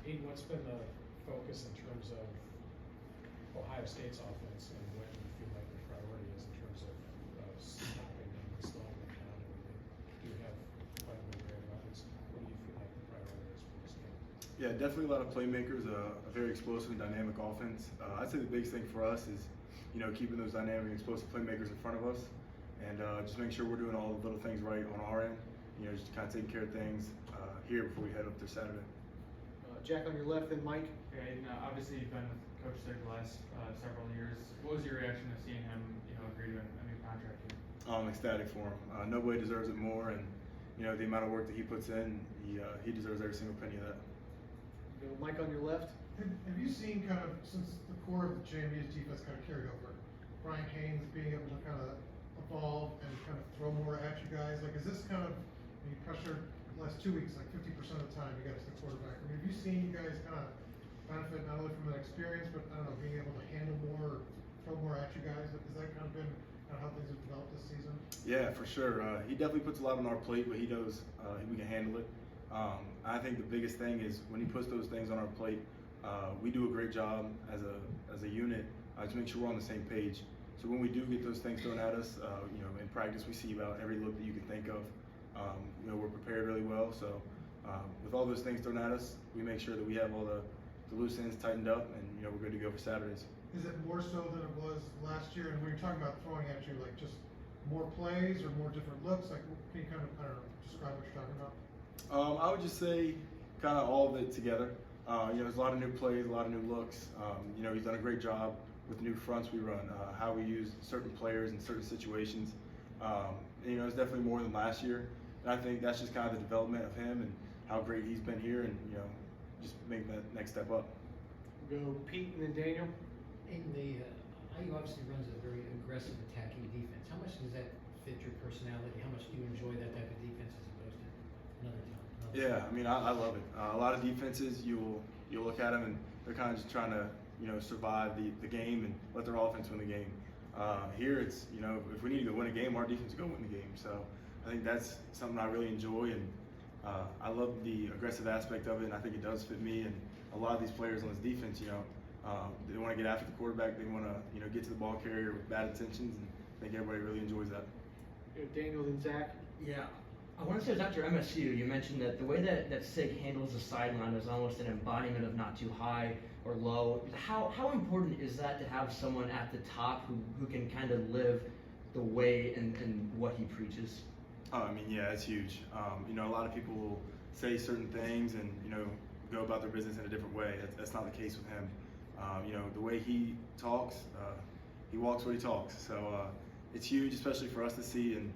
Aiden, what's been the focus in terms of Ohio State's offense, and what do you feel like the priority is in terms of stopping them and slowing them down? And they do have quite a bit of great weapons. What do you feel like the priority is for this game? Yeah, definitely a lot of playmakers, a very explosive and dynamic offense. I'd say the biggest thing for us is, keeping those dynamic and explosive playmakers in front of us, and just making sure we're doing all the little things right on our end. Just kind of taking care of things here before we head up there Saturday. Jack on your left, then Mike. Okay, and obviously you've been with Coach Sig the last several years. What was your reaction to seeing him, agree to a new contract here? I'm ecstatic for him. Nobody deserves it more, and the amount of work that he puts in, he deserves every single penny of that. Mike on your left. Have you seen kind of, since the core of the JMU's defense kind of carried over, Brian Haynes being able to kind of evolve and kind of throw more at you guys? Like, is this kind of, you pressured the last 2 weeks, like 50% of the time you got to the quarterback. I mean, have you seen you guys kind of benefit not only from that experience, but I don't know, being able to handle more, throw more at you guys? Has that kind of been kind of how things have developed this season? Yeah, for sure. He definitely puts a lot on our plate, but he knows we can handle it. I think the biggest thing is when he puts those things on our plate, we do a great job as a unit to make sure we're on the same page. So when we do get those things thrown at us, in practice we see about every look that you can think of. We're prepared really well. So with all those things thrown at us, we make sure that we have all the loose ends tightened up, and we're good to go for Saturdays. Is it more so than it was last year? And when you're talking about throwing at you, like just more plays or more different looks, like can you kind of, I don't know, describe what you're talking about? I would just say kind of all of it together. There's a lot of new plays, a lot of new looks. He's done a great job with the new fronts we run, how we use certain players in certain situations. It's definitely more than last year. And I think that's just kind of the development of him and how great he's been here, and just making that next step up. We'll go Pete and then Daniel. And IU obviously runs a very aggressive attacking defense. How much does that fit your personality? How much do you enjoy that type of defense as opposed to another time? Yeah, I mean, I love it. A lot of defenses, you'll look at them and they're kind of just trying to, survive the game and let their offense win the game. Here it's, if we need to go win a game, our defense will go win the game. So I think that's something I really enjoy, and I love the aggressive aspect of it, and I think it does fit me. And a lot of these players on this defense, they want to get after the quarterback. They want to, get to the ball carrier with bad intentions, and I think everybody really enjoys that. Daniel and Zach. Yeah, I want to say it was after MSU. You mentioned that the way that Sig handles the sideline is almost an embodiment of not too high or low. How important is that to have someone at the top who can kind of live the way and what he preaches? I mean, yeah, it's huge. A lot of people will say certain things and, go about their business in a different way. That's not the case with him. The way he talks, he walks what he talks. So it's huge, especially for us to see, and,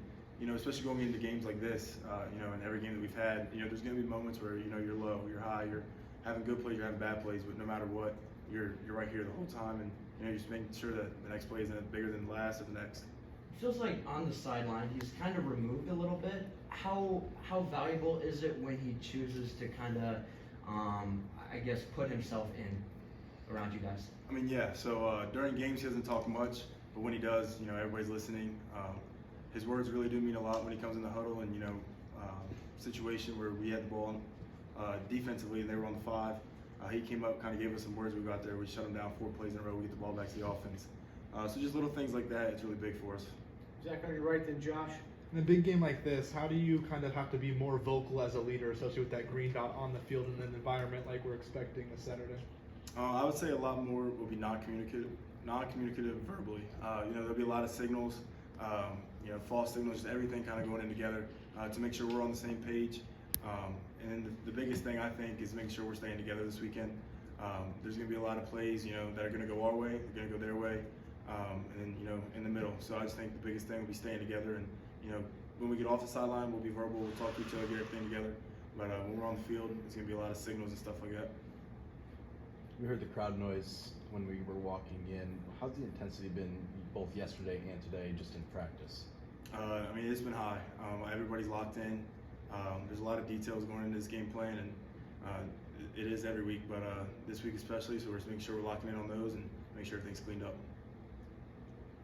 especially going into games like this, in every game that we've had, there's going to be moments where, you're low, you're high, you're having good plays, you're having bad plays, but no matter what, you're right here the whole time, and, just making sure that the next play isn't bigger than the last or the next. It feels like on the sideline he's kind of removed a little bit. How valuable is it when he chooses to kind of, I guess, put himself in around you guys? I mean, yeah. So during games he doesn't talk much, but when he does, everybody's listening. His words really do mean a lot when he comes in the huddle, and situation where we had the ball defensively and they were on the 5. He came up, kind of gave us some words. We got there, we shut him down 4 plays in a row. We get the ball back to the offense. So just little things like that, it's really big for us. Zach on your right, then Josh. In a big game like this, how do you kind of have to be more vocal as a leader, especially with that green dot on the field in an environment like we're expecting this Saturday? I would say a lot more will be non-communicative verbally. There'll be a lot of signals, false signals, just everything kind of going in together to make sure we're on the same page. And then the biggest thing I think is making sure we're staying together this weekend. There's going to be a lot of plays, that are going to go our way, they're going to go their way, and then, in the middle. So I just think the biggest thing will be staying together, and, when we get off the sideline, we'll be verbal, we'll talk to each other, get everything together. But when we're on the field, it's going to be a lot of signals and stuff like that. We heard the crowd noise when we were walking in. How's the intensity been both yesterday and today, just in practice? I mean, it's been high. Everybody's locked in. There's a lot of details going into this game plan, and it is every week, but this week especially, so we're just making sure we're locking in on those and make sure everything's cleaned up.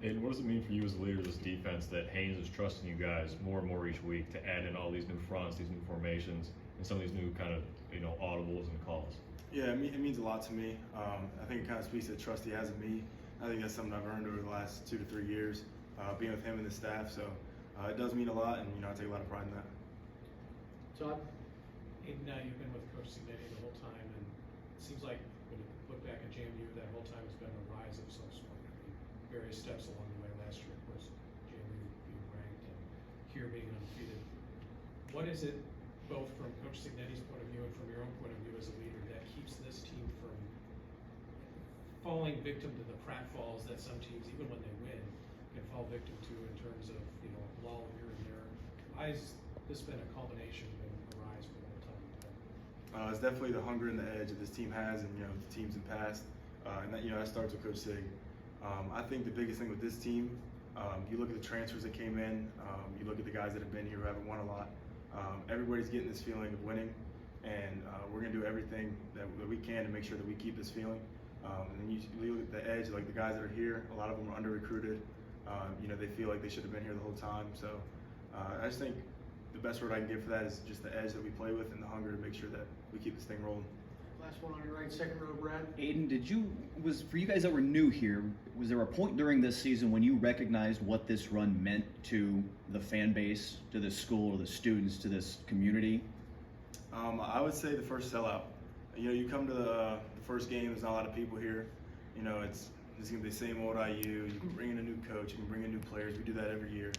And what does it mean for you as a leader of this defense that Haynes is trusting you guys more and more each week to add in all these new fronts, these new formations, and some of these new kind of, audibles and calls? Yeah, it means a lot to me. I think it kind of speaks to the trust he has in me. I think that's something I've earned over the last 2 to 3 years, being with him and the staff. So it does mean a lot, and I take a lot of pride in that. Todd? Aiden, you've been with Coach Signetti the whole time, and it seems like when you look back at JMU, that whole time has been a rise of some sort. I mean, various steps along the way. Last year, of course, JMU being ranked, and here being undefeated. What is it, both from Coach Signetti's point of view and from your own point of view as a leader, that keeps this team from falling victim to the pratfalls that some teams, even when they win, can fall victim to in terms of, lull here and there? Why has this been a culmination, been a rise for the whole time? It's definitely the hunger and the edge that this team has, and the teams in past, and that that starts with Coach Sig. I think the biggest thing with this team, you look at the transfers that came in, you look at the guys that have been here who haven't won a lot. Everybody's getting this feeling of winning, and we're going to do everything that we can to make sure that we keep this feeling. And then you look at the edge, like the guys that are here, a lot of them are under recruited. They feel like they should have been here the whole time. So I just think the best word I can give for that is just the edge that we play with and the hunger to make sure that we keep this thing rolling. Last one on your right, second row, Brad. Aiden, for you guys that were new here, was there a point during this season when you recognized what this run meant to the fan base, to the school, to the students, to this community? I would say the first sellout. You come to the first game, there's not a lot of people here. It's going to be the same old IU. You can bring in a new coach, you can bring in new players. We do that every year.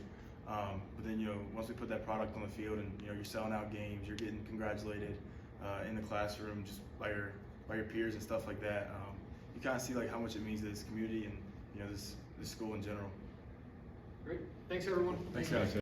But then, once we put that product on the field and, you're selling out games, you're getting congratulated in the classroom just by your peers and stuff like that. You kind of see like how much it means to this community and, this school in general. Great. Thanks, everyone. Thanks, guys.